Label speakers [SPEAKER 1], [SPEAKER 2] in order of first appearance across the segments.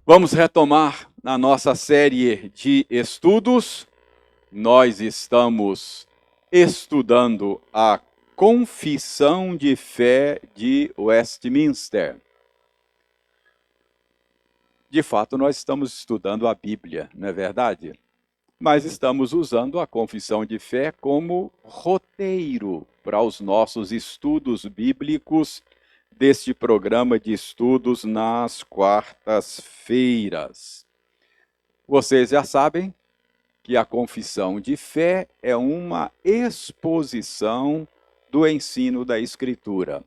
[SPEAKER 1] Vamos retomar a nossa série de estudos. Nós estamos estudando a Confissão de Fé de Westminster. De fato, nós estamos estudando a Bíblia, não é verdade? Mas estamos usando a Confissão de Fé como roteiro para os nossos estudos bíblicos deste programa de estudos nas quartas-feiras. Vocês já sabem que a confissão de fé é uma exposição do ensino da Escritura.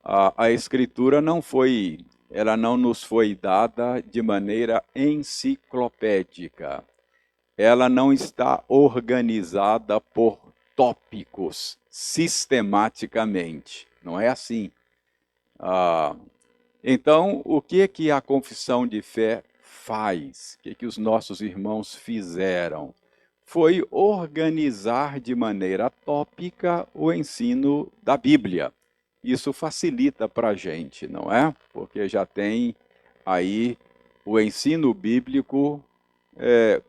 [SPEAKER 1] A Escritura ela não nos foi dada de maneira enciclopédica. Ela não está organizada por tópicos sistematicamente. Não é assim. Então, o que a confissão de fé faz? O que os nossos irmãos fizeram? Foi organizar de maneira tópica o ensino da Bíblia. Isso facilita para a gente, não é? Porque já tem aí o ensino bíblico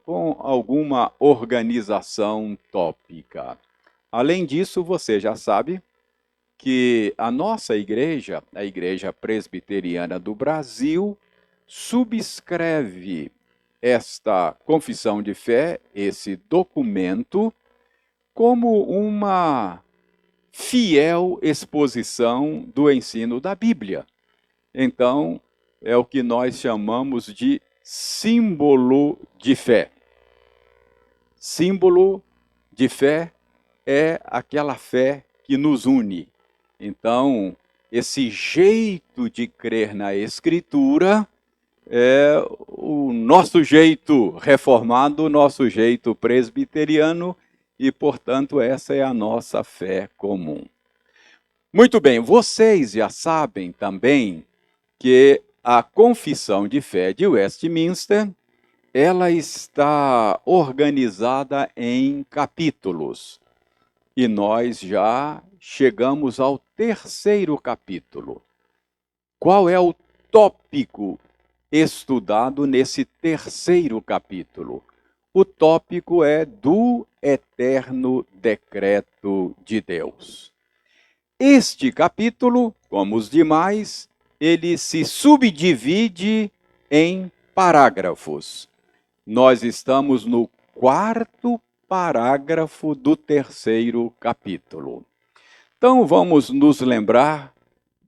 [SPEAKER 1] com alguma organização tópica. Além disso, você já sabe que a nossa igreja, a Igreja Presbiteriana do Brasil, subscreve esta confissão de fé, esse documento, como uma fiel exposição do ensino da Bíblia. Então, é o que nós chamamos de símbolo de fé. Símbolo de fé é aquela fé que nos une. Então, esse jeito de crer na Escritura é o nosso jeito reformado, o nosso jeito presbiteriano, e, portanto, essa é a nossa fé comum. Muito bem, vocês já sabem também que a Confissão de Fé de Westminster, ela está organizada em capítulos. E nós já chegamos ao terceiro capítulo. Qual é o tópico estudado nesse terceiro capítulo? O tópico é do eterno decreto de Deus. Este capítulo, como os demais, ele se subdivide em parágrafos. Nós estamos no quarto parágrafo do terceiro capítulo. Então vamos nos lembrar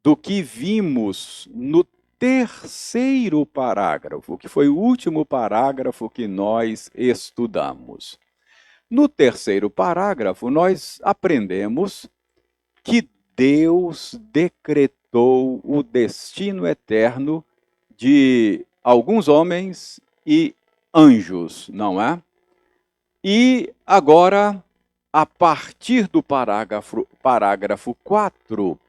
[SPEAKER 1] do que vimos no terceiro parágrafo, que foi o último parágrafo que nós estudamos. No terceiro parágrafo, nós aprendemos que Deus decretou o destino eterno de alguns homens e anjos, não é? E agora, a partir do parágrafo 4,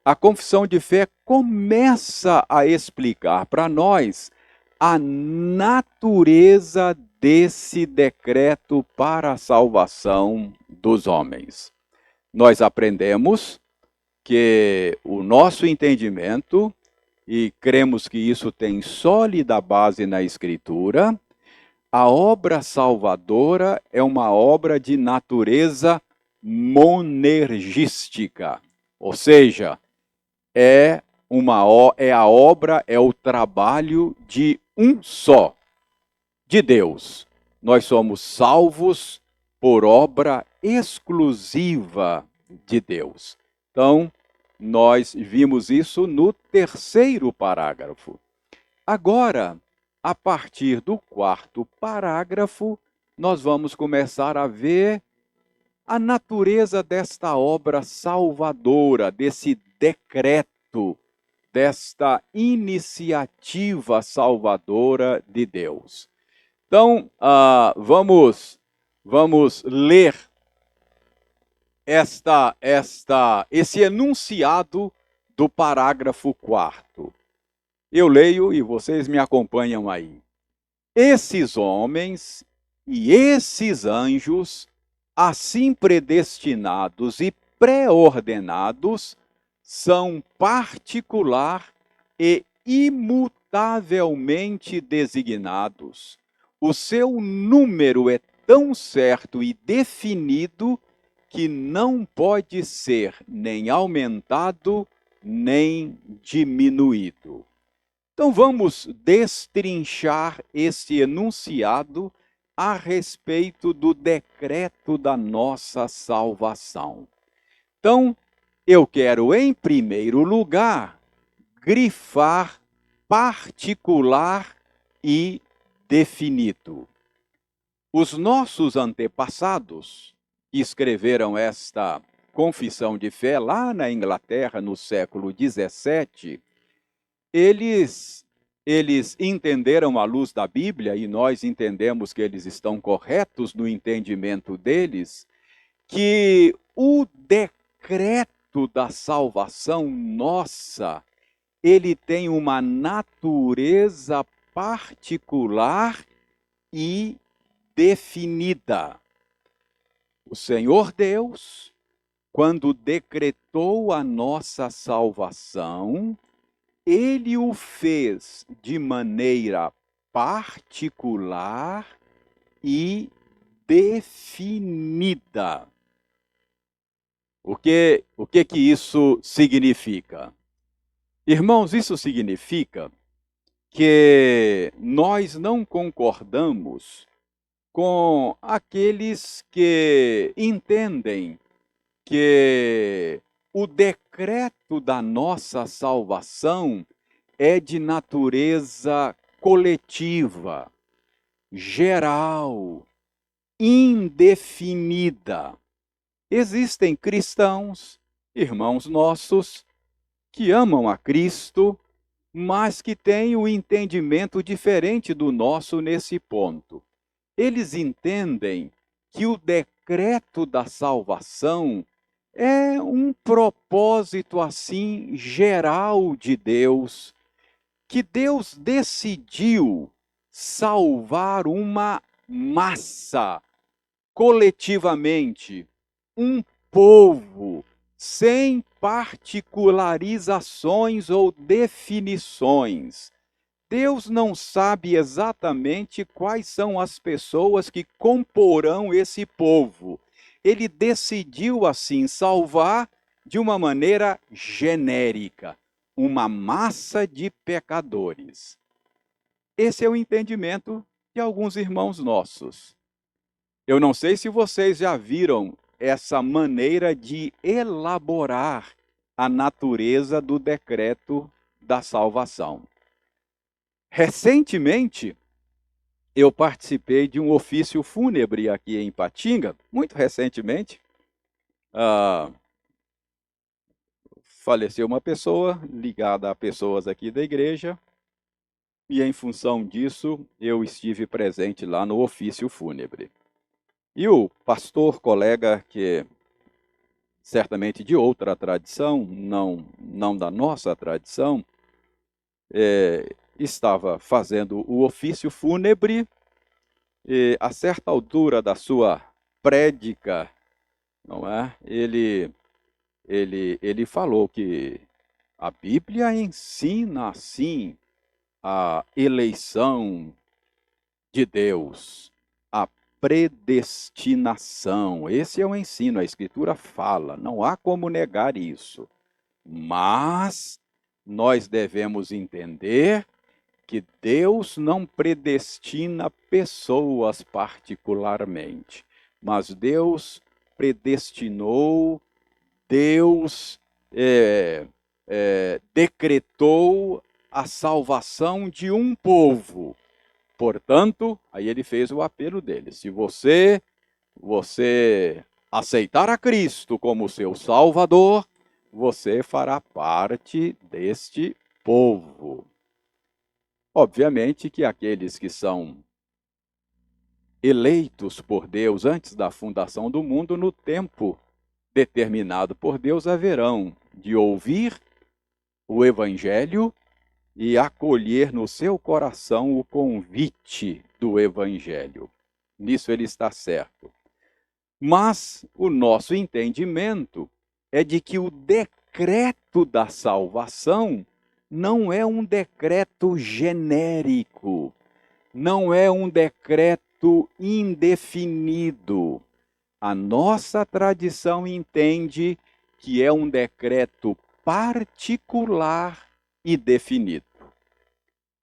[SPEAKER 1] a confissão de fé começa a explicar para nós a natureza desse decreto para a salvação dos homens. Nós aprendemos que o nosso entendimento, e cremos que isso tem sólida base na Escritura, a obra salvadora é uma obra de natureza monergística, ou seja, é o trabalho de um só, de Deus. Nós somos salvos por obra exclusiva de Deus. Então, nós vimos isso no terceiro parágrafo. Agora, a partir do quarto parágrafo, nós vamos começar a ver a natureza desta obra salvadora, desse decreto, desta iniciativa salvadora de Deus. Então, vamos ler esse enunciado do parágrafo 4º. Eu leio e vocês me acompanham aí. Esses homens e esses anjos, assim predestinados e pré-ordenados, são particular e imutável inmutavelmente designados. O seu número é tão certo e definido que não pode ser nem aumentado nem diminuído. Então vamos destrinchar esse enunciado a respeito do decreto da nossa salvação. Então, eu quero, em primeiro lugar, grifar particular e definido. Os nossos antepassados, que escreveram esta confissão de fé lá na Inglaterra, no século XVII, eles entenderam à luz da Bíblia, e nós entendemos que eles estão corretos no entendimento deles, que o decreto da salvação nossa, ele tem uma natureza particular e definida. O Senhor Deus, quando decretou a nossa salvação, ele o fez de maneira particular e definida. O que isso significa? Irmãos, isso significa que nós não concordamos com aqueles que entendem que o decreto da nossa salvação é de natureza coletiva, geral, indefinida. Existem cristãos, irmãos nossos, que amam a Cristo, mas que têm um entendimento diferente do nosso nesse ponto. Eles entendem que o decreto da salvação é um propósito assim geral de Deus, que Deus decidiu salvar uma massa coletivamente, um povo, sem particularizações ou definições. Deus não sabe exatamente quais são as pessoas que comporão esse povo. Ele decidiu, assim, salvar de uma maneira genérica, uma massa de pecadores. Esse é o entendimento de alguns irmãos nossos. Eu não sei se vocês já viram essa maneira de elaborar a natureza do decreto da salvação. Recentemente, eu participei de um ofício fúnebre aqui em Ipatinga, muito recentemente. Faleceu uma pessoa ligada a pessoas aqui da igreja, e em função disso, eu estive presente lá no ofício fúnebre. E o pastor, colega, que certamente de outra tradição, não da nossa tradição, estava fazendo o ofício fúnebre e, a certa altura da sua prédica, não é? Ele falou que a Bíblia ensina assim a eleição de Deus, a predestinação. Esse é o ensino, a Escritura fala, não há como negar isso. Mas nós devemos entender que Deus não predestina pessoas particularmente, mas Deus predestinou, Deus decretou a salvação de um povo. Portanto, aí ele fez o apelo dele: se você aceitar a Cristo como seu Salvador, você fará parte deste povo. Obviamente que aqueles que são eleitos por Deus antes da fundação do mundo, no tempo determinado por Deus, haverão de ouvir o Evangelho e acolher no seu coração o convite do Evangelho. Nisso ele está certo. Mas o nosso entendimento é de que o decreto da salvação não é um decreto genérico, não é um decreto indefinido. A nossa tradição entende que é um decreto particular e definido.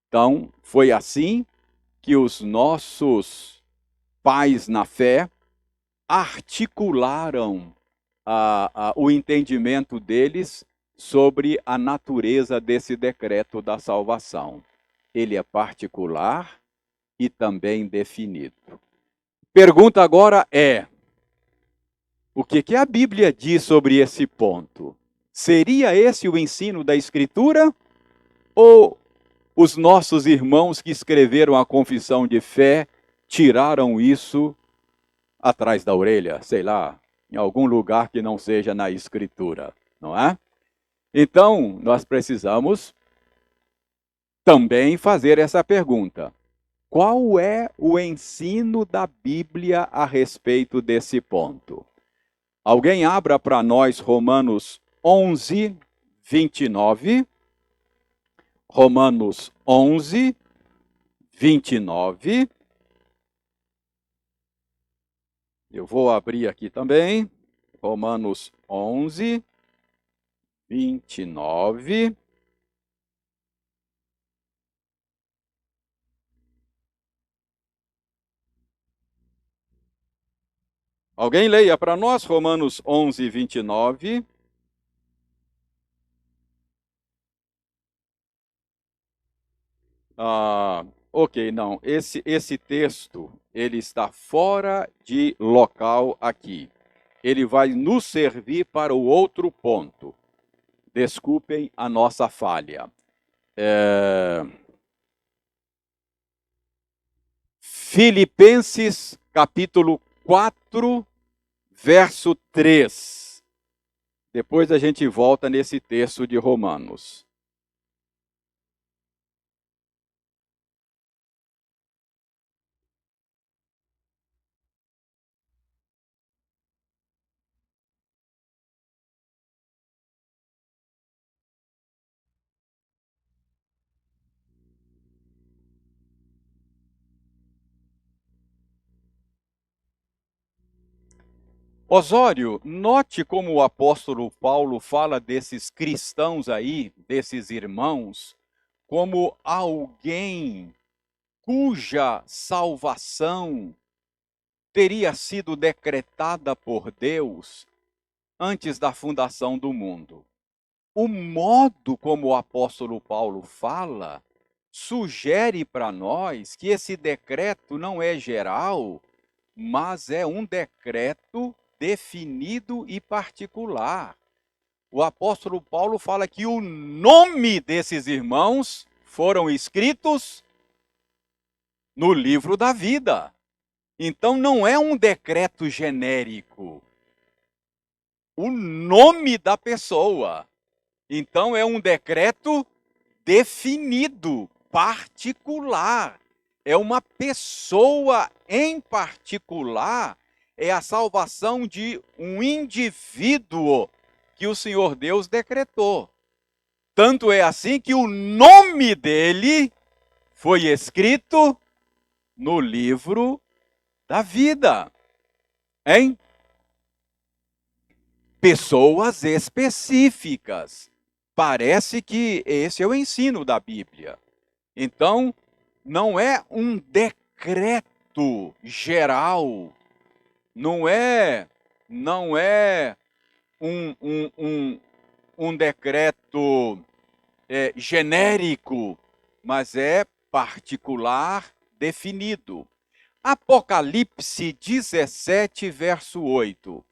[SPEAKER 1] Então, foi assim que os nossos pais na fé articularam o entendimento deles sobre a natureza desse decreto da salvação. Ele é particular e também definido. Pergunta agora é: o que a Bíblia diz sobre esse ponto? Seria esse o ensino da Escritura? Ou os nossos irmãos que escreveram a confissão de fé tiraram isso atrás da orelha, sei lá, em algum lugar que não seja na Escritura, não é? Então, nós precisamos também fazer essa pergunta: qual é o ensino da Bíblia a respeito desse ponto? Alguém abra para nós Romanos 11, 29. Romanos 11, 29. Eu vou abrir aqui também. Romanos 11, 29. Alguém leia para nós Romanos 11, 29. Ok, não. Esse texto, ele está fora de local aqui. Ele vai nos servir para o outro ponto. Desculpem a nossa falha. Filipenses, capítulo 4, verso 3. Depois a gente volta nesse texto de Romanos. Osório, note como o apóstolo Paulo fala desses cristãos aí, desses irmãos, como alguém cuja salvação teria sido decretada por Deus antes da fundação do mundo. O modo como o apóstolo Paulo fala sugere para nós que esse decreto não é geral, mas é um decreto definido e particular. O apóstolo Paulo fala que o nome desses irmãos foram escritos no livro da vida. Então não é um decreto genérico. O nome da pessoa. Então é um decreto definido, particular. É uma pessoa em particular, é a salvação de um indivíduo que o Senhor Deus decretou. Tanto é assim que o nome dele foi escrito no livro da vida, hein? Pessoas específicas. Parece que esse é o ensino da Bíblia. Então, não é um decreto geral, não é um decreto genérico, mas é particular, definido. Apocalipse 17, verso 8.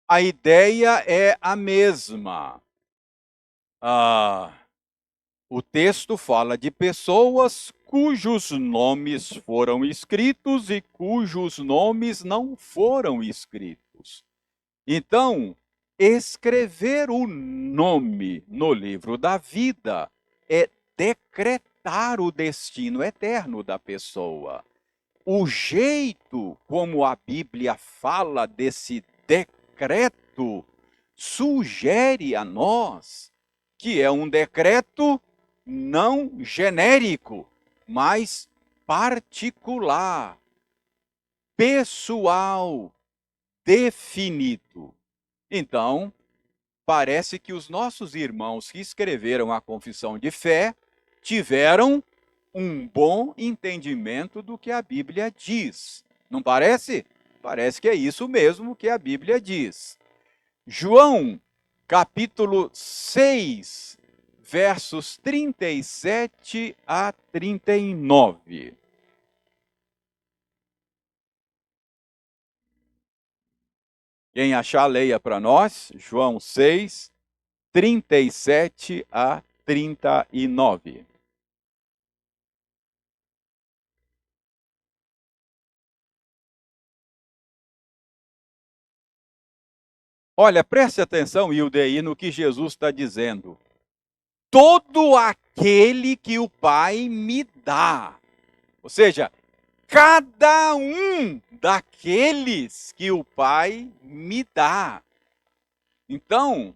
[SPEAKER 1] A ideia é a mesma. O texto fala de pessoas cujos nomes foram escritos e cujos nomes não foram escritos. Então, escrever o nome no livro da vida é decretar o destino eterno da pessoa. O jeito como a Bíblia fala desse decreto sugere a nós que é um decreto não genérico, mas particular, pessoal, definido. Então, parece que os nossos irmãos que escreveram a confissão de fé tiveram um bom entendimento do que a Bíblia diz. Não parece? Parece que é isso mesmo que a Bíblia diz. João, capítulo 6, versos 37 a 39. Quem achar, leia para nós. João 6, 37 a 39. Olha, preste atenção, Hildeí, no que Jesus está dizendo. Todo aquele que o Pai me dá. Ou seja, cada um daqueles que o Pai me dá. Então,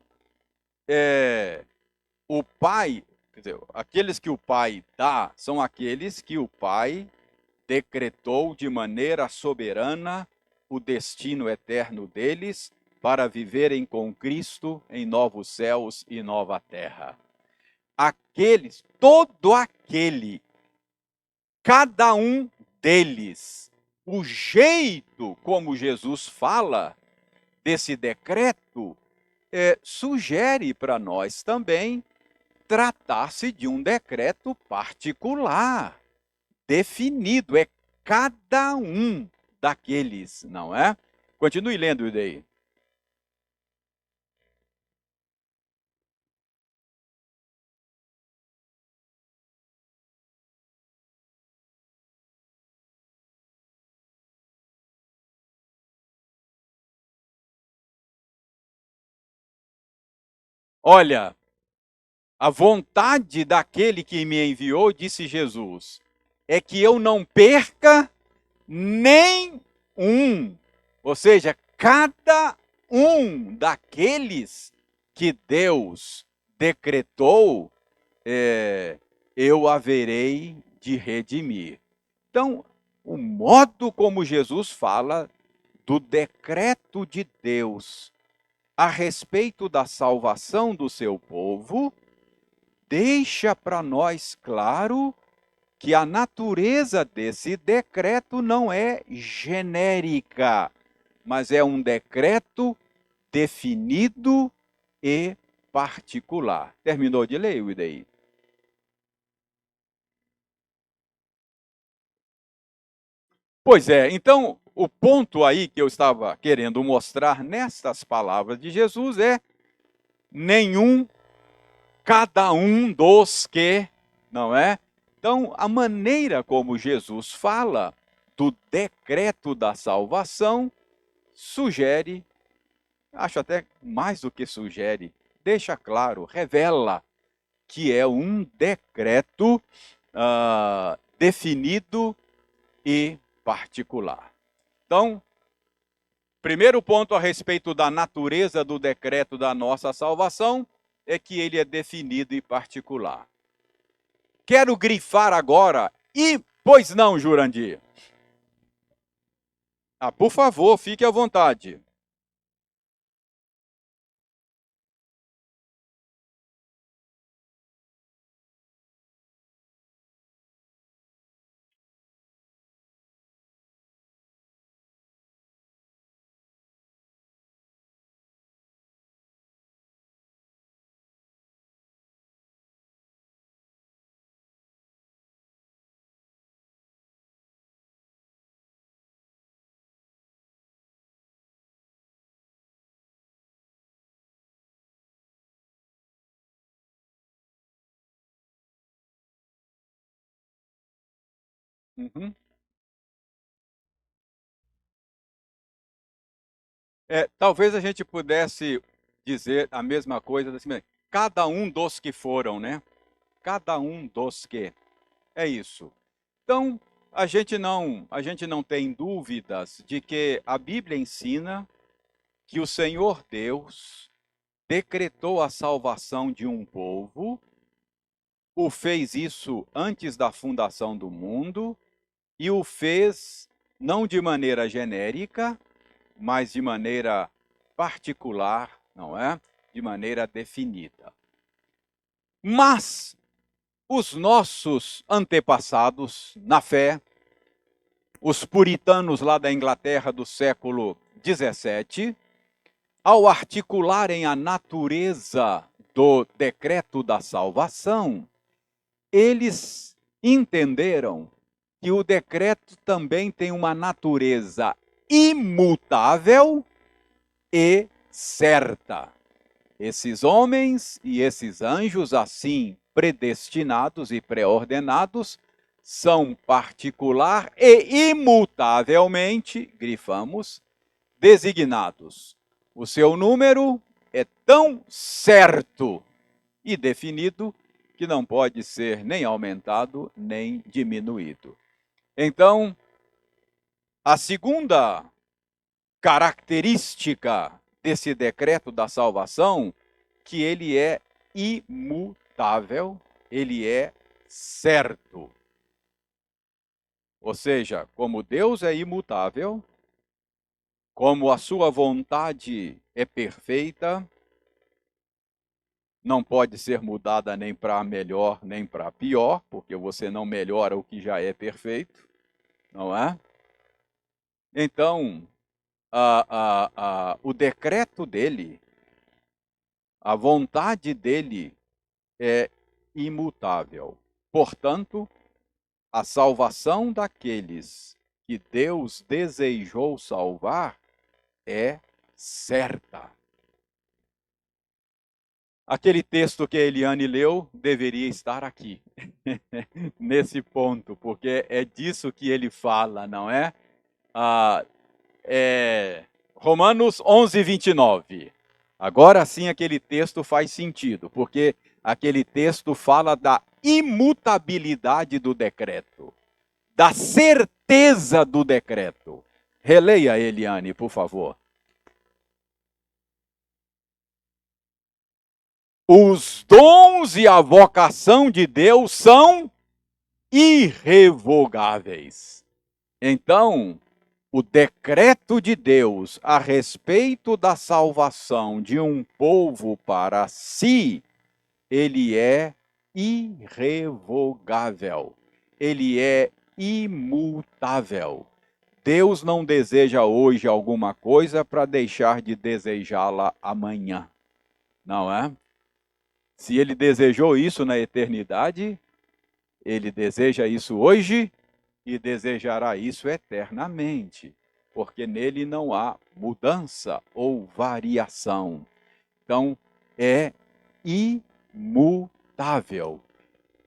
[SPEAKER 1] o Pai, quer dizer, aqueles que o Pai dá, são aqueles que o Pai decretou de maneira soberana o destino eterno deles para viverem com Cristo em novos céus e nova terra. Aqueles, todo aquele, cada um deles, o jeito como Jesus fala desse decreto sugere para nós também tratar-se de um decreto particular, definido, é cada um daqueles, não é? Continue lendo isso daí. Olha, a vontade daquele que me enviou, disse Jesus, é que eu não perca nem um. Ou seja, cada um daqueles que Deus decretou, eu haverei de redimir. Então, o modo como Jesus fala do decreto de Deus a respeito da salvação do seu povo, deixa para nós claro que a natureza desse decreto não é genérica, mas é um decreto definido e particular. Terminou de ler, Uidei? Pois é, então o ponto aí que eu estava querendo mostrar nestas palavras de Jesus é nenhum, cada um dos que, não é? Então, a maneira como Jesus fala do decreto da salvação sugere, acho até mais do que sugere, deixa claro, revela que é um decreto definido e particular. Então, primeiro ponto a respeito da natureza do decreto da nossa salvação é que ele é definido e particular. Quero grifar agora, e pois não, Jurandir? Ah, por favor, fique à vontade. Uhum. Talvez a gente pudesse dizer a mesma coisa, assim, cada um dos que foram, né? Cada um dos que. É isso. Então, a gente não tem dúvidas de que a Bíblia ensina que o Senhor Deus decretou a salvação de um povo, o fez isso antes da fundação do mundo e o fez não de maneira genérica, mas de maneira particular, não é? De maneira definida. Mas os nossos antepassados na fé, os puritanos lá da Inglaterra do século XVII, ao articularem a natureza do decreto da salvação, eles entenderam que o decreto também tem uma natureza imutável e certa. Esses homens e esses anjos, assim predestinados e pré-ordenados, são particular e imutavelmente, grifamos, designados. O seu número é tão certo e definido que não pode ser nem aumentado nem diminuído. Então, a segunda característica desse decreto da salvação, que ele é imutável, ele é certo. Ou seja, como Deus é imutável, como a sua vontade é perfeita, não pode ser mudada nem para melhor nem para pior, porque você não melhora o que já é perfeito, não é? Então, o decreto dele, a vontade dele é imutável. Portanto, a salvação daqueles que Deus desejou salvar é certa. Aquele texto que a Eliane leu deveria estar aqui, nesse ponto, porque é disso que ele fala, não é? Ah, Romanos 11, 29. Agora sim aquele texto faz sentido, porque aquele texto fala da imutabilidade do decreto, da certeza do decreto. Releia, Eliane, por favor. Os dons e a vocação de Deus são irrevogáveis. Então, o decreto de Deus a respeito da salvação de um povo para si, ele é irrevogável. Ele é imutável. Deus não deseja hoje alguma coisa para deixar de desejá-la amanhã. Não é? Se ele desejou isso na eternidade, ele deseja isso hoje e desejará isso eternamente, porque nele não há mudança ou variação. Então, é imutável.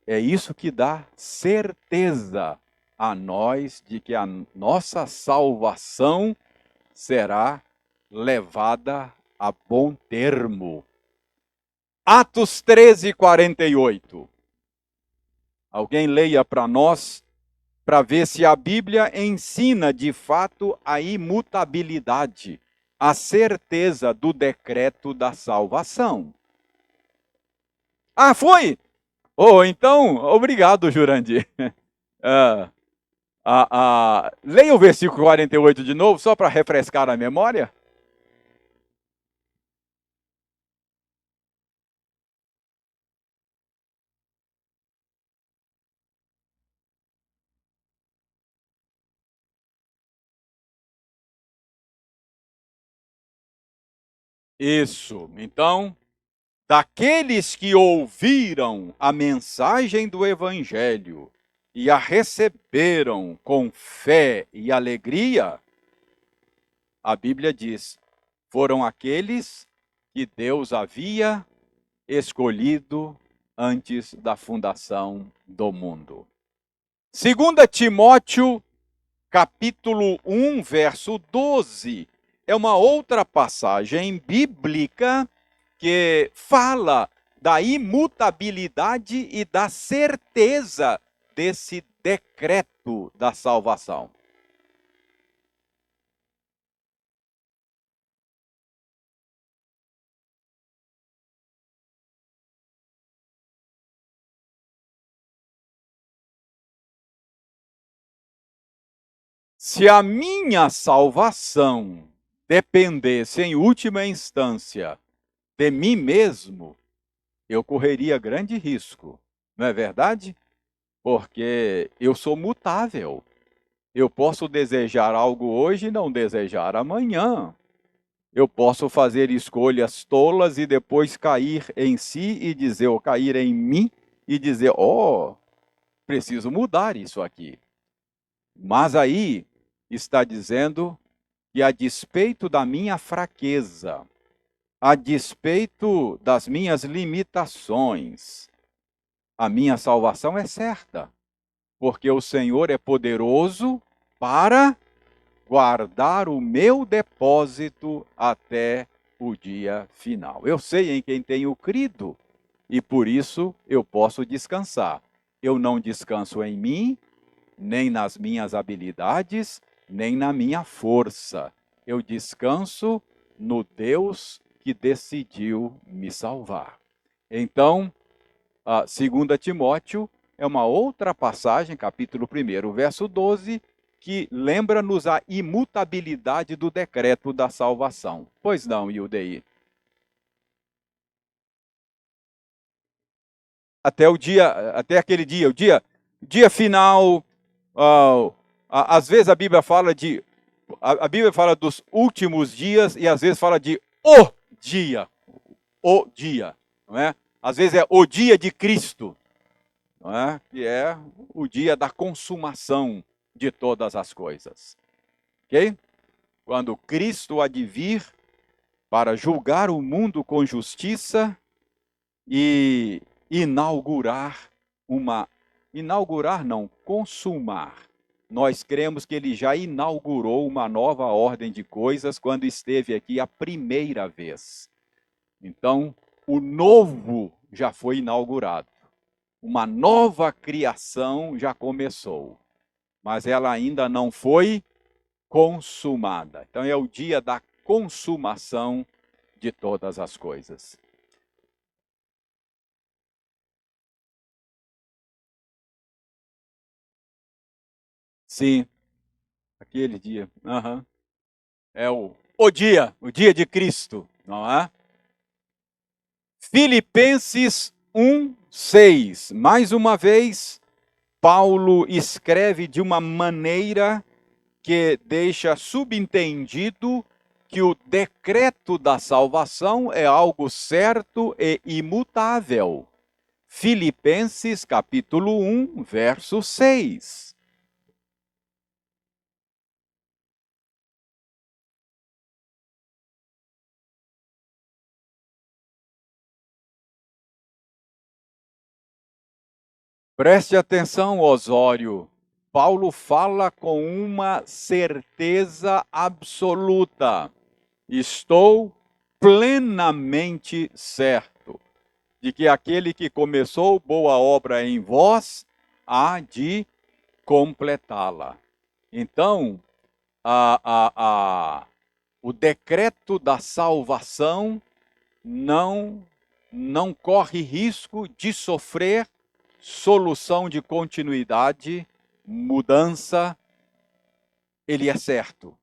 [SPEAKER 1] É isso que dá certeza a nós de que a nossa salvação será levada a bom termo. Atos 13, 48. Alguém leia para nós, para ver se a Bíblia ensina de fato a imutabilidade, a certeza do decreto da salvação. Ah, foi? Oh, então, obrigado, Jurandir. Leia o versículo 48 de novo, só para refrescar a memória. Isso. Então, daqueles que ouviram a mensagem do Evangelho e a receberam com fé e alegria, a Bíblia diz: foram aqueles que Deus havia escolhido antes da fundação do mundo. 2 Timóteo, capítulo 1, verso 12, é uma outra passagem bíblica que fala da imutabilidade e da certeza desse decreto da salvação. Se a minha salvação dependesse, em última instância, de mim mesmo, eu correria grande risco, não é verdade? Porque eu sou mutável. Eu posso desejar algo hoje e não desejar amanhã. Eu posso fazer escolhas tolas e depois cair em si e dizer, ou cair em mim e dizer, oh, preciso mudar isso aqui. Mas aí está dizendo que a despeito da minha fraqueza, a despeito das minhas limitações, a minha salvação é certa, porque o Senhor é poderoso para guardar o meu depósito até o dia final. Eu sei em quem tenho crido e por isso eu posso descansar. Eu não descanso em mim, nem nas minhas habilidades, nem na minha força. Eu descanso no Deus que decidiu me salvar. Então, a 2 Timóteo é uma outra passagem, capítulo 1, verso 12, que lembra-nos a imutabilidade do decreto da salvação. Pois não, Ildei? Até aquele dia, o dia final, às vezes a Bíblia fala dos últimos dias e às vezes fala de dia, o dia, não é? Às vezes é o dia de Cristo, não é? Que é o dia da consumação de todas as coisas, ok? Quando Cristo há de vir para julgar o mundo com justiça e inaugurar não, consumar. Nós cremos que ele já inaugurou uma nova ordem de coisas quando esteve aqui a primeira vez. Então, o novo já foi inaugurado. Uma nova criação já começou, mas ela ainda não foi consumada. Então, é o dia da consumação de todas as coisas. Sim, aquele dia. Uhum. É o dia de Cristo, não é? Filipenses 1:6. Mais uma vez, Paulo escreve de uma maneira que deixa subentendido que o decreto da salvação é algo certo e imutável. Filipenses capítulo 1, verso 6. Preste atenção, Osório. Paulo fala com uma certeza absoluta. Estou plenamente certo de que aquele que começou boa obra em vós há de completá-la. Então, a, a, a, o decreto da salvação não, não corre risco de sofrer solução de continuidade, mudança, ele é certo,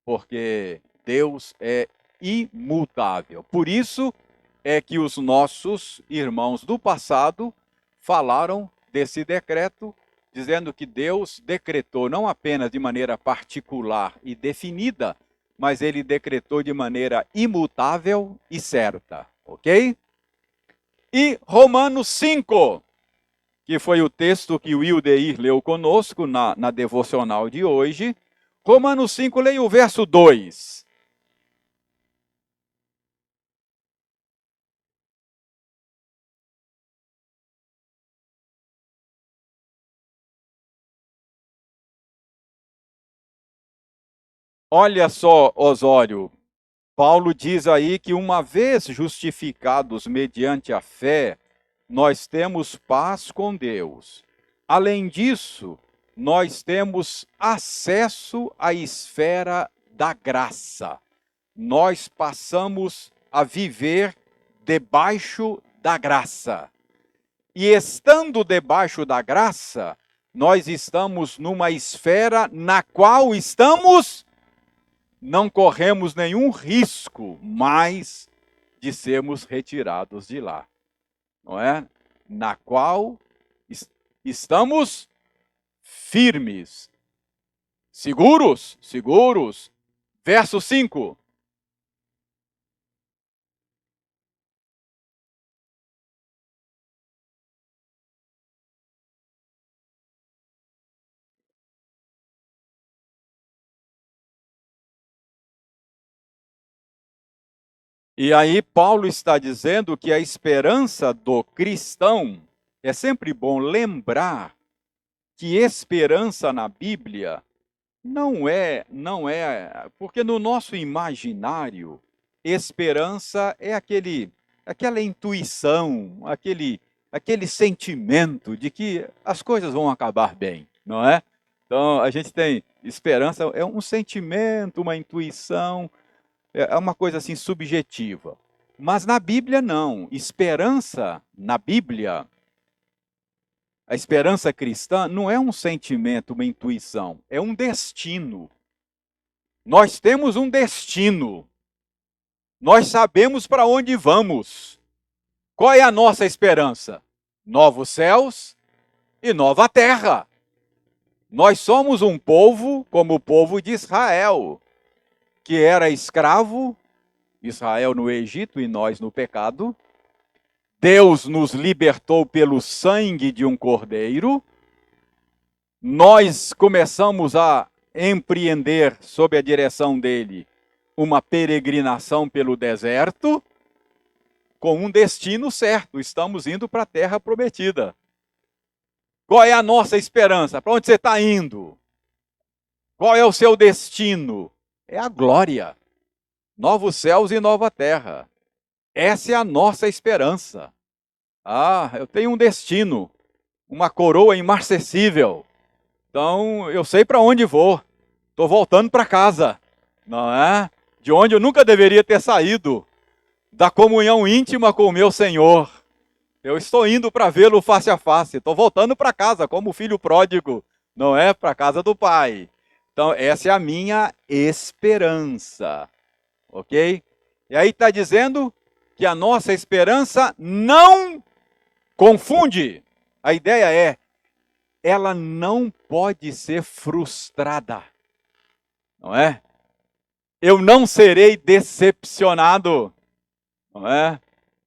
[SPEAKER 1] porque Deus é imutável. Por isso é que os nossos irmãos do passado falaram desse decreto, dizendo que Deus decretou não apenas de maneira particular e definida, mas ele decretou de maneira imutável e certa, ok? E Romanos 5, que foi o texto que o Wildeir leu conosco na devocional de hoje. Romanos 5, leia o verso 2. Olha só, Osório, Paulo diz aí que uma vez justificados mediante a fé, nós temos paz com Deus. Além disso, nós temos acesso à esfera da graça. Nós passamos a viver debaixo da graça. E estando debaixo da graça, nós estamos numa esfera na qual não corremos nenhum risco mais de sermos retirados de lá. Não é? Na qual estamos firmes. Seguros? Seguros. Verso 5. E aí Paulo está dizendo que a esperança do cristão, é sempre bom lembrar que esperança na Bíblia não é, porque no nosso imaginário, esperança é aquela intuição, aquele sentimento de que as coisas vão acabar bem, não é? Então, a gente tem esperança, é um sentimento, uma intuição, é uma coisa assim subjetiva. Mas na Bíblia não. Esperança na Bíblia, a esperança cristã não é um sentimento, uma intuição, é um destino. Nós temos um destino. Nós sabemos para onde vamos. Qual é a nossa esperança? Novos céus e nova terra. Nós somos um povo como o povo de Israel, que era escravo, Israel no Egito e nós no pecado. Deus nos libertou pelo sangue de um cordeiro. Nós começamos a empreender, sob a direção dele, uma peregrinação pelo deserto, com um destino certo. Estamos indo para a terra prometida. Qual é a nossa esperança? Para onde você está indo? Qual é o seu destino? É a glória. Novos céus e nova terra. Essa é a nossa esperança. Ah, eu tenho um destino, uma coroa imarcessível. Então, eu sei para onde vou. Estou voltando para casa, não é? De onde eu nunca deveria ter saído. Da comunhão íntima com o meu Senhor. Eu estou indo para vê-lo face a face. Estou voltando para casa, como o filho pródigo, não é? Para a casa do pai. Então, essa é a minha esperança. Ok? E aí está dizendo que a nossa esperança não confunde. A ideia é, ela não pode ser frustrada. Não é? Eu não serei decepcionado, não é?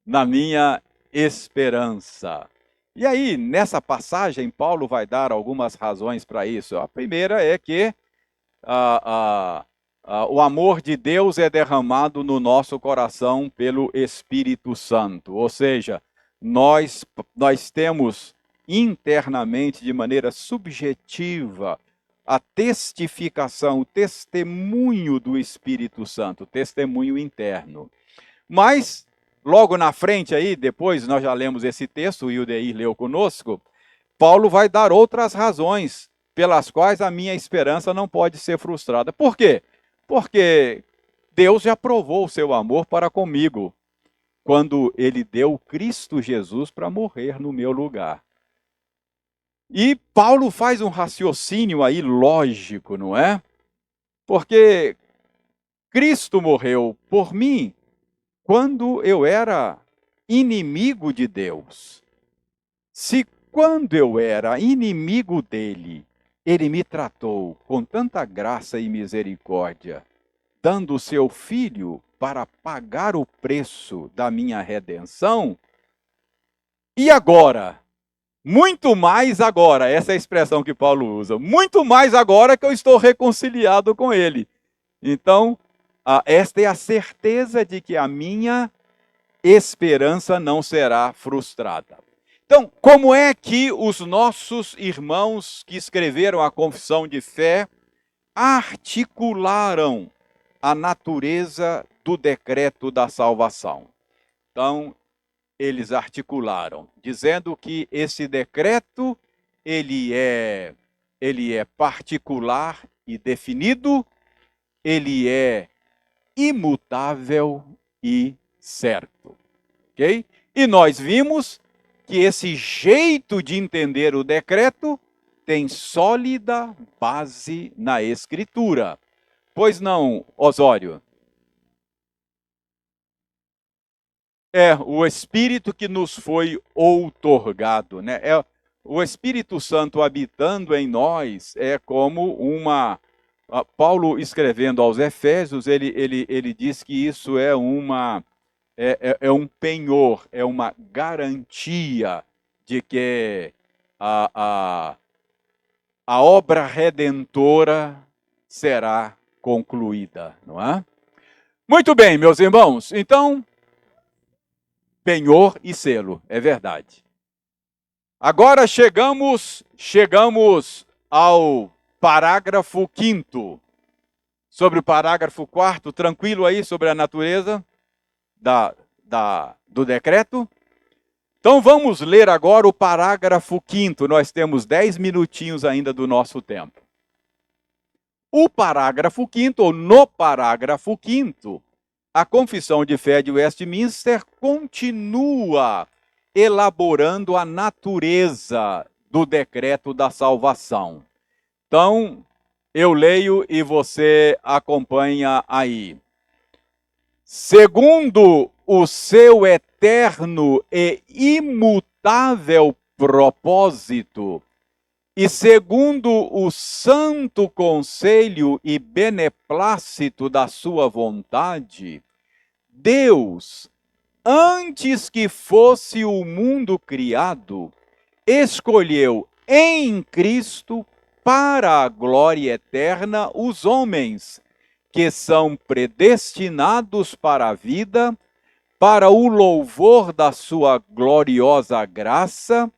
[SPEAKER 1] Na minha esperança. E aí, nessa passagem, Paulo vai dar algumas razões para isso. A primeira é que o amor de Deus é derramado no nosso coração pelo Espírito Santo. Ou seja, nós temos internamente, de maneira subjetiva, a testificação, o testemunho do Espírito Santo, testemunho interno. Mas, logo na frente aí, depois nós já lemos esse texto, o Ildeir leu conosco, Paulo vai dar outras razões pelas quais a minha esperança não pode ser frustrada. Por quê? Porque Deus já provou o seu amor para comigo, quando ele deu Cristo Jesus para morrer no meu lugar. E Paulo faz um raciocínio aí lógico, não é? Porque Cristo morreu por mim quando eu era inimigo de Deus. Se quando eu era inimigo dele, ele me tratou com tanta graça e misericórdia, dando o seu filho para pagar o preço da minha redenção, e agora? Muito mais agora, essa é a expressão que Paulo usa, muito mais agora que eu estou reconciliado com ele. Então, esta é a certeza de que a minha esperança não será frustrada. Então, como é que os nossos irmãos que escreveram a confissão de fé articularam a natureza do decreto da salvação. Então, eles articularam, dizendo que esse decreto ele é particular e definido, ele é imutável e certo. Ok? E nós vimos que esse jeito de entender o decreto tem sólida base na Escritura. Pois não, Osório? É o Espírito que nos foi outorgado, né? O Espírito Santo habitando em nós é como uma... Paulo, escrevendo aos Efésios, ele diz que isso é um penhor, é uma garantia de que a obra redentora será concluída, não é? Muito bem, meus irmãos. Então, penhor e selo, é verdade. Agora chegamos ao parágrafo 5º. Sobre o parágrafo 4º, tranquilo aí sobre a natureza do decreto? Então vamos ler agora o parágrafo 5º. Nós temos 10 minutinhos ainda do nosso tempo. O parágrafo 5º, ou no parágrafo 5º, a Confissão de Fé de Westminster continua elaborando a natureza do decreto da salvação. Então, eu leio e você acompanha aí. Segundo o seu eterno e imutável propósito, e segundo o santo conselho e beneplácito da sua vontade, Deus, antes que fosse o mundo criado, escolheu em Cristo para a glória eterna os homens, que são predestinados para a vida, para o louvor da sua gloriosa graça.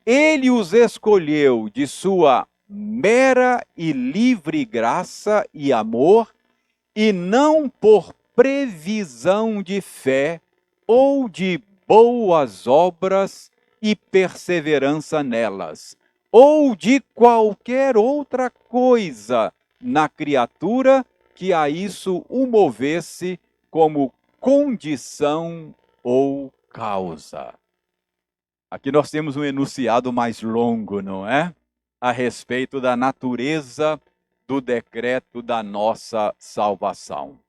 [SPEAKER 1] Ele os escolheu de sua mera e livre graça e amor, e não por previsão de fé ou de boas obras e perseverança nelas, ou de qualquer outra coisa na criatura que a isso o movesse como condição ou causa. Aqui nós temos um enunciado mais longo, não é? A respeito da natureza do decreto da nossa salvação.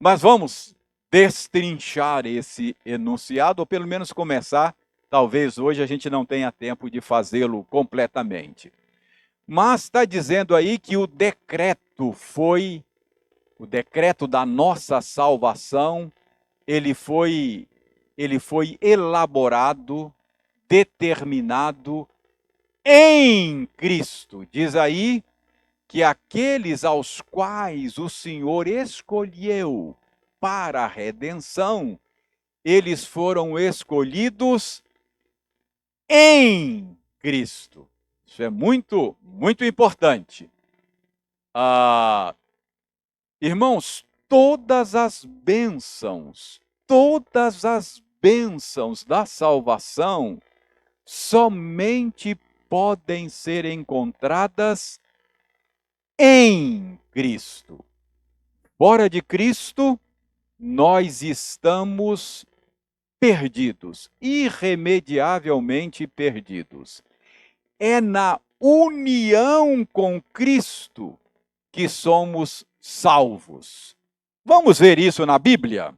[SPEAKER 1] Mas vamos destrinchar esse enunciado, ou pelo menos começar. Talvez hoje a gente não tenha tempo de fazê-lo completamente. Mas está dizendo aí que o decreto da nossa salvação, ele foi elaborado, determinado em Cristo. Diz aí que aqueles aos quais o Senhor escolheu para a redenção, eles foram escolhidos em Cristo. Isso é muito, muito importante. Irmãos, todas as bênçãos da salvação somente podem ser encontradas em Cristo. Fora de Cristo, nós estamos perdidos, irremediavelmente perdidos. É na união com Cristo que somos salvos. Vamos ver isso na Bíblia?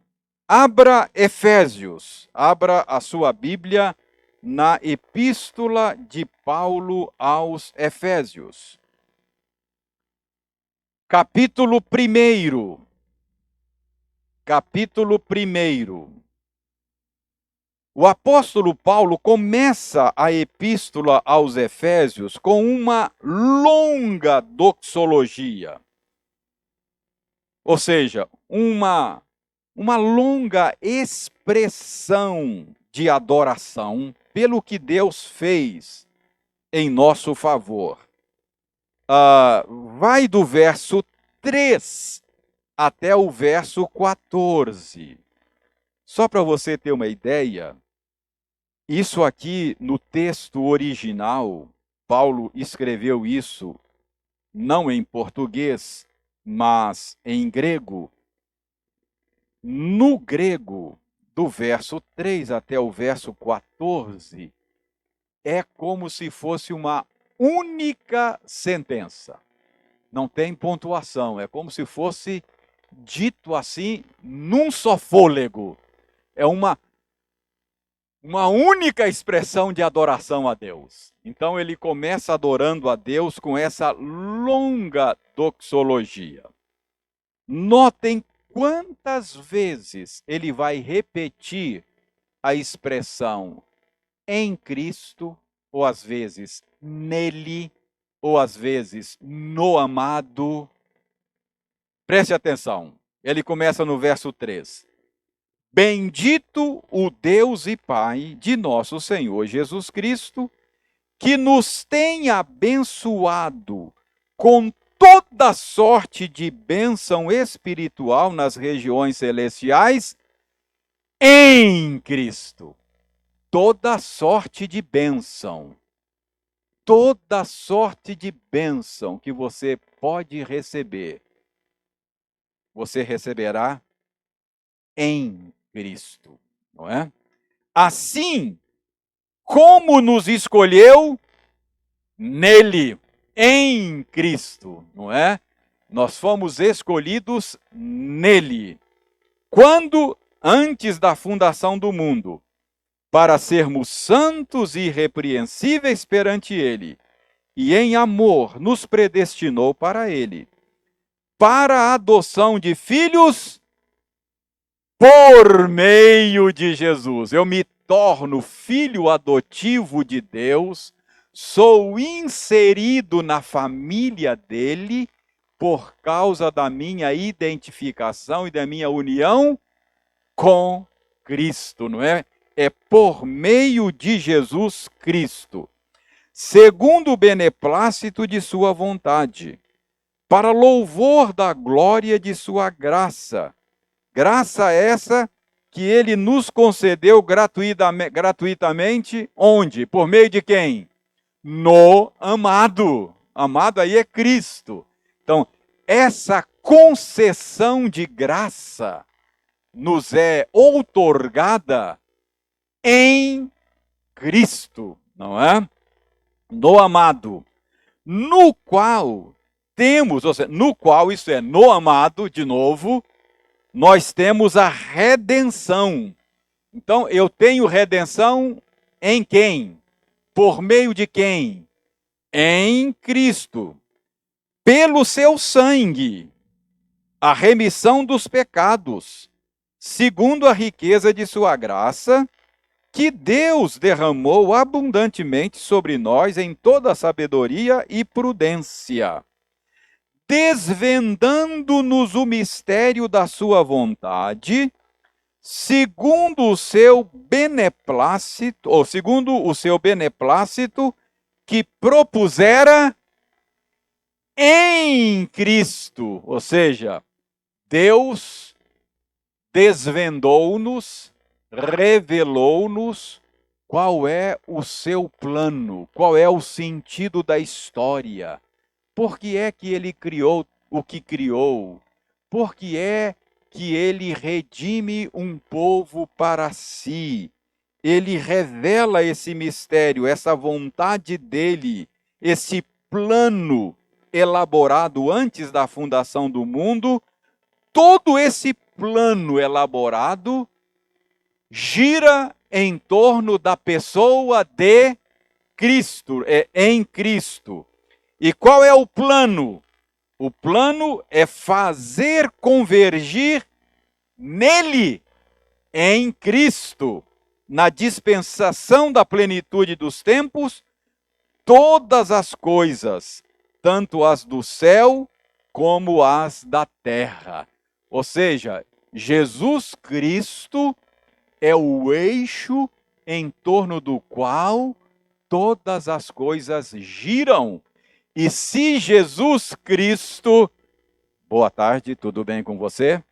[SPEAKER 1] Abra Efésios, abra a sua Bíblia na Epístola de Paulo aos Efésios. Capítulo 1. Capítulo 1. O apóstolo Paulo começa a epístola aos Efésios com uma longa doxologia. Ou seja, uma longa expressão de adoração pelo que Deus fez em nosso favor. vai do verso 3 até o verso 14. Só para você ter uma ideia, isso aqui no texto original, Paulo escreveu isso não em português, mas em grego. No grego, do verso 3 até o verso 14, é como se fosse uma única sentença. Não tem pontuação, é como se fosse dito assim num só fôlego. É uma única expressão de adoração a Deus. Então ele começa adorando a Deus com essa longa doxologia. Notem quantas vezes ele vai repetir a expressão em Cristo, ou às vezes nele, ou às vezes no amado. Preste atenção, ele começa no verso 3. Bendito o Deus e Pai de nosso Senhor Jesus Cristo, que nos tem abençoado com toda sorte de bênção espiritual nas regiões celestiais em Cristo. Toda sorte de bênção. Toda sorte de bênção que você pode receber, você receberá em Cristo, não é? Assim como nos escolheu nele, em Cristo, não é? Nós fomos escolhidos nele. Quando? Antes da fundação do mundo, para sermos santos e irrepreensíveis perante ele, e em amor nos predestinou para ele, para a adoção de filhos por meio de Jesus. Eu me torno filho adotivo de Deus, sou inserido na família dele por causa da minha identificação e da minha união com Cristo, não é? É por meio de Jesus Cristo, segundo o beneplácito de sua vontade, para louvor da glória de sua graça. Graça essa que ele nos concedeu gratuitamente, onde? Por meio de quem? No amado. Amado aí é Cristo. Então, essa concessão de graça nos é outorgada em Cristo, não é? No amado, no qual temos, ou seja, no qual, isso é, no amado, de novo, nós temos a redenção. Então, eu tenho redenção em quem? Por meio de quem? Em Cristo. Pelo seu sangue, a remissão dos pecados, segundo a riqueza de sua graça, que Deus derramou abundantemente sobre nós em toda sabedoria e prudência, desvendando-nos o mistério da sua vontade, segundo o seu beneplácito, que propusera em Cristo. Ou seja, Deus desvendou-nos, revelou-nos qual é o seu plano, qual é o sentido da história. Por que é que ele criou o que criou? Por que é que ele redime um povo para si? Ele revela esse mistério, essa vontade dele, esse plano elaborado antes da fundação do mundo. Todo esse plano elaborado gira em torno da pessoa de Cristo, em Cristo. E qual é o plano? O plano é fazer convergir nele, em Cristo, na dispensação da plenitude dos tempos, todas as coisas, tanto as do céu como as da terra. Ou seja, Jesus Cristo é o eixo em torno do qual todas as coisas giram. E se Jesus Cristo, boa tarde, tudo bem com você?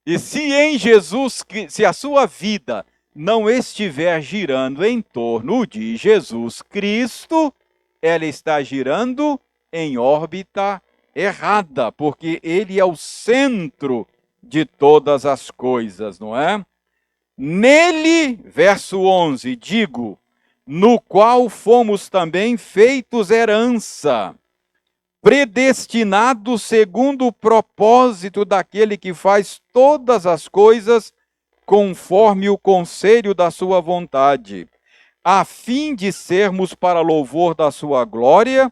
[SPEAKER 1] E se em Jesus, se a sua vida não estiver girando em torno de Jesus Cristo, ela está girando em órbita errada, porque ele é o centro de todas as coisas, não é? Nele, verso 11, digo, no qual fomos também feitos herança, predestinados segundo o propósito daquele que faz todas as coisas conforme o conselho da sua vontade, a fim de sermos para louvor da sua glória,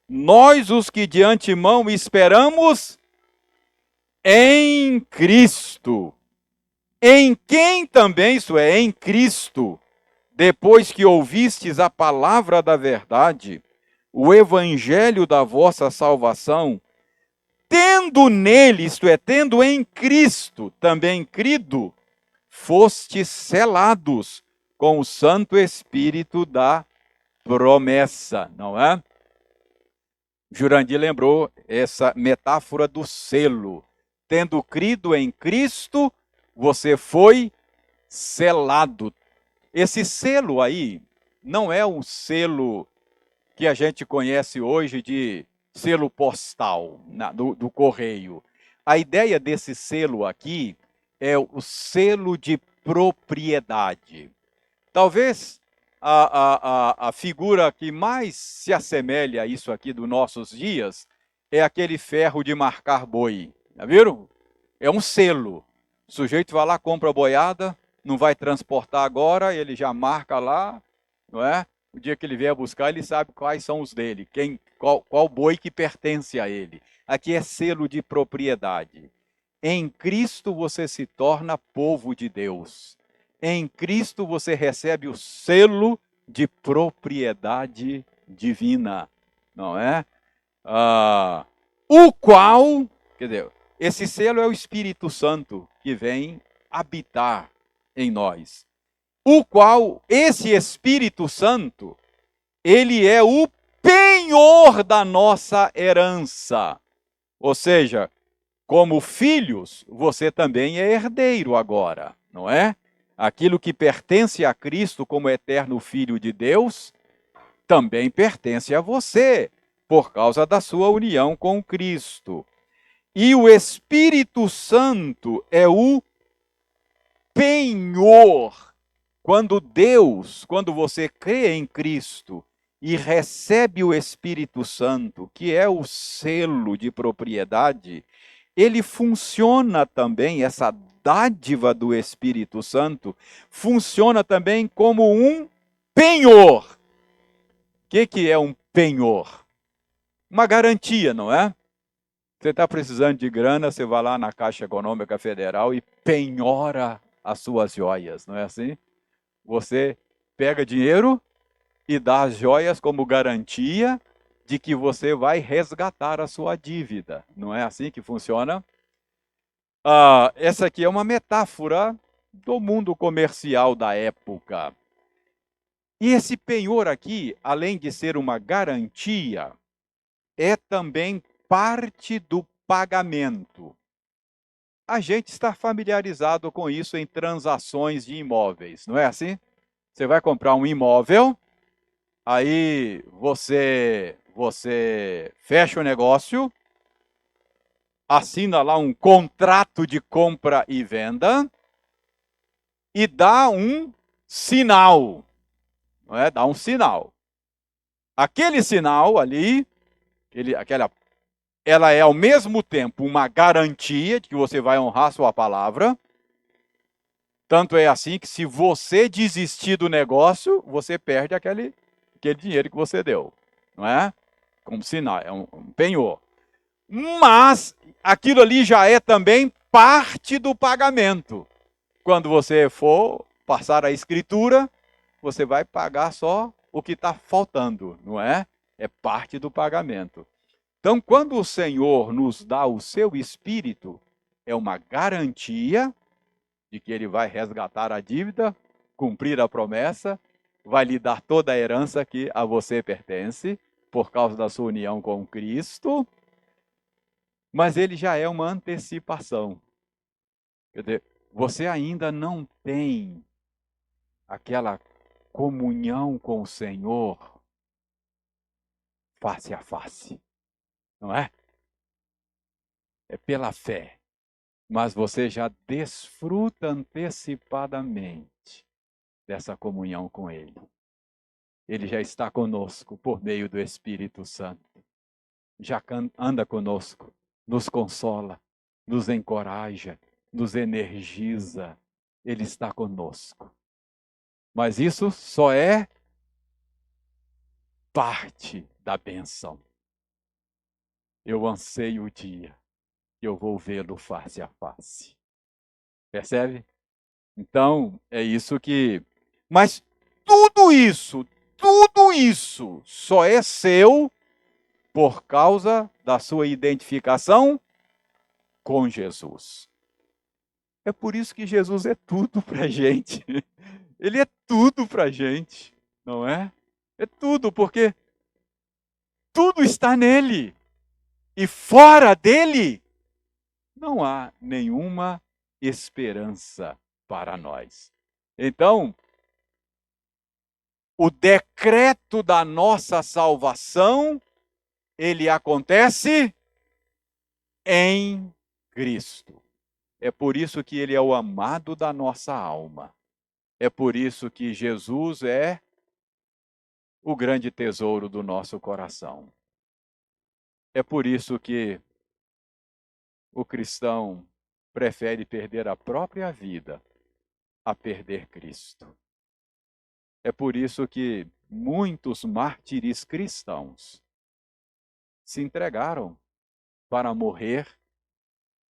[SPEAKER 1] nós os que de antemão esperamos em Cristo, em quem também, isso é, em Cristo, depois que ouvistes a palavra da verdade, o evangelho da vossa salvação, tendo nele, isto é, tendo em Cristo também crido, fostes selados com o Santo Espírito da promessa, não é? Jurandir lembrou essa metáfora do selo. Tendo crido em Cristo, você foi selado. Esse selo aí não é um selo que a gente conhece hoje de selo postal, do correio. A ideia desse selo aqui é o selo de propriedade. Talvez a figura que mais se assemelha a isso aqui dos nossos dias é aquele ferro de marcar boi. Já viram? É um selo. O sujeito vai lá, compra a boiada, não vai transportar agora, ele já marca lá, não é? O dia que ele vier buscar, ele sabe quais são os dele, qual boi que pertence a ele. Aqui é selo de propriedade. Em Cristo você se torna povo de Deus. Em Cristo você recebe o selo de propriedade divina, não é? O qual, quer dizer, esse selo é o Espírito Santo que vem habitar em nós. O qual, esse Espírito Santo, ele é o penhor da nossa herança. Ou seja, como filhos, você também é herdeiro agora, não é? Aquilo que pertence a Cristo como eterno Filho de Deus, também pertence a você, por causa da sua união com Cristo. E o Espírito Santo é o penhor. Quando você crê em Cristo e recebe o Espírito Santo, que é o selo de propriedade, ele funciona também, essa dádiva do Espírito Santo, funciona também como um penhor. O que é um penhor? Uma garantia, não é? Você está precisando de grana, você vai lá na Caixa Econômica Federal e penhora as suas joias, não é assim? Você pega dinheiro e dá as joias como garantia de que você vai resgatar a sua dívida. Não é assim que funciona? Essa aqui é uma metáfora do mundo comercial da época. E esse penhor aqui, além de ser uma garantia, é também parte do pagamento. A gente está familiarizado com isso em transações de imóveis, não é assim? Você vai comprar um imóvel, aí você fecha o negócio, assina lá um contrato de compra e venda e dá um sinal, não é? Dá um sinal. Aquele sinal ali, ela é ao mesmo tempo uma garantia de que você vai honrar sua palavra. Tanto é assim que se você desistir do negócio, você perde aquele dinheiro que você deu, não é? Como sinal, é um penhor. Mas aquilo ali já é também parte do pagamento. Quando você for passar a escritura, você vai pagar só o que está faltando, não é? É parte do pagamento. Então, quando o Senhor nos dá o seu Espírito, é uma garantia de que Ele vai resgatar a dívida, cumprir a promessa, vai lhe dar toda a herança que a você pertence, por causa da sua união com Cristo, mas ele já é uma antecipação. Quer dizer, você ainda não tem aquela comunhão com o Senhor face a face, não é? É pela fé, mas você já desfruta antecipadamente dessa comunhão com Ele. Ele já está conosco por meio do Espírito Santo. Já anda conosco, nos consola, nos encoraja, nos energiza. Ele está conosco. Mas isso só é parte da bênção. Eu anseio o dia que eu vou vê-lo face a face. Percebe? Então, é isso que... Mas tudo isso só é seu por causa da sua identificação com Jesus. É por isso que Jesus é tudo para a gente. Ele é tudo para a gente, não é? É tudo, porque tudo está nele. E fora dele, não há nenhuma esperança para nós. Então, o decreto da nossa salvação, ele acontece em Cristo. É por isso que ele é o amado da nossa alma. É por isso que Jesus é o grande tesouro do nosso coração. É por isso que o cristão prefere perder a própria vida a perder Cristo. É por isso que muitos mártires cristãos se entregaram para morrer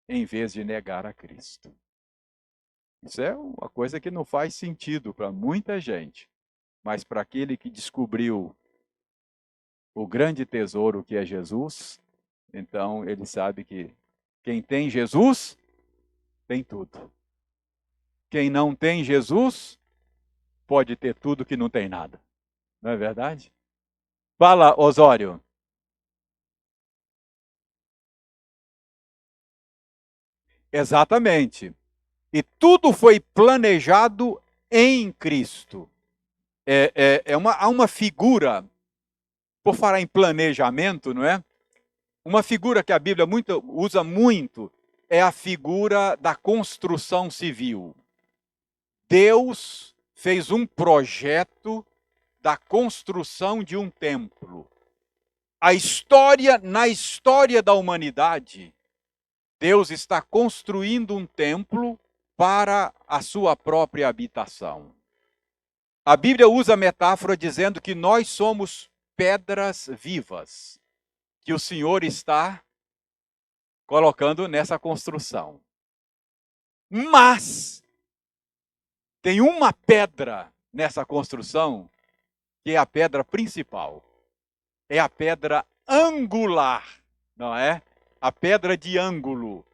[SPEAKER 1] em vez de negar a Cristo. Isso é uma coisa que não faz sentido para muita gente, mas para aquele que descobriu o grande tesouro que é Jesus, então ele sabe que quem tem Jesus tem tudo. Quem não tem Jesus pode ter tudo que não tem nada. Não é verdade? Fala, Osório. Exatamente. E tudo foi planejado em Cristo. Há uma figura, por falar em planejamento, não é? Uma figura que a Bíblia usa muito é a figura da construção civil. Deus fez um projeto da construção de um templo. Na história da humanidade, Deus está construindo um templo para a sua própria habitação. A Bíblia usa a metáfora dizendo que nós somos pedras vivas, que o Senhor está colocando nessa construção. Mas tem uma pedra nessa construção que é a pedra principal. É a pedra angular, não é? A pedra de ângulo.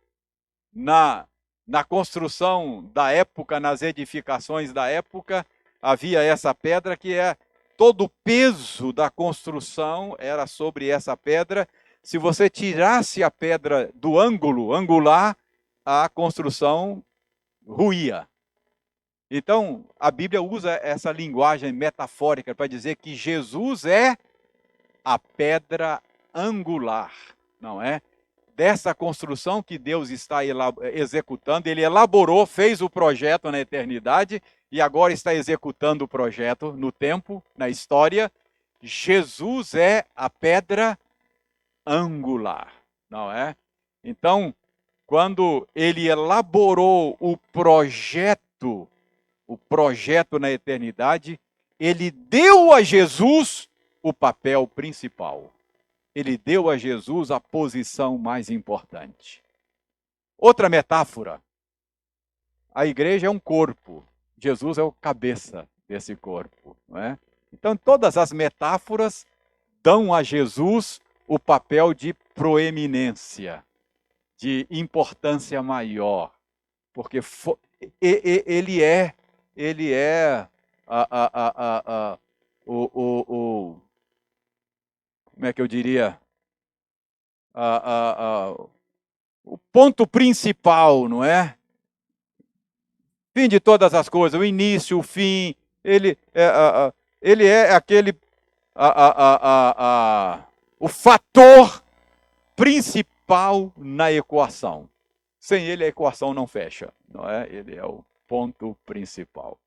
[SPEAKER 1] Na construção da época, nas edificações da época, havia essa pedra que é todo o peso da construção era sobre essa pedra. Se você tirasse a pedra do ângulo angular, a construção ruía. Então, a Bíblia usa essa linguagem metafórica para dizer que Jesus é a pedra angular, não é? Dessa construção que Deus está executando, ele elaborou, fez o projeto na eternidade e agora está executando o projeto no tempo, na história. Jesus é a pedra angular, não é? Então, quando ele elaborou o projeto na eternidade, ele deu a Jesus o papel principal. Ele deu a Jesus a posição mais importante. Outra metáfora. A igreja é um corpo. Jesus é o cabeça desse corpo, não é? Então, todas as metáforas dão a Jesus o papel de proeminência, de importância maior, porque ele é o como é que eu diria, o ponto principal, não é? Fim de todas as coisas, o início, o fim, ele é aquele, o fator principal na equação. Sem ele a equação não fecha, não é? Ele é o ponto principal.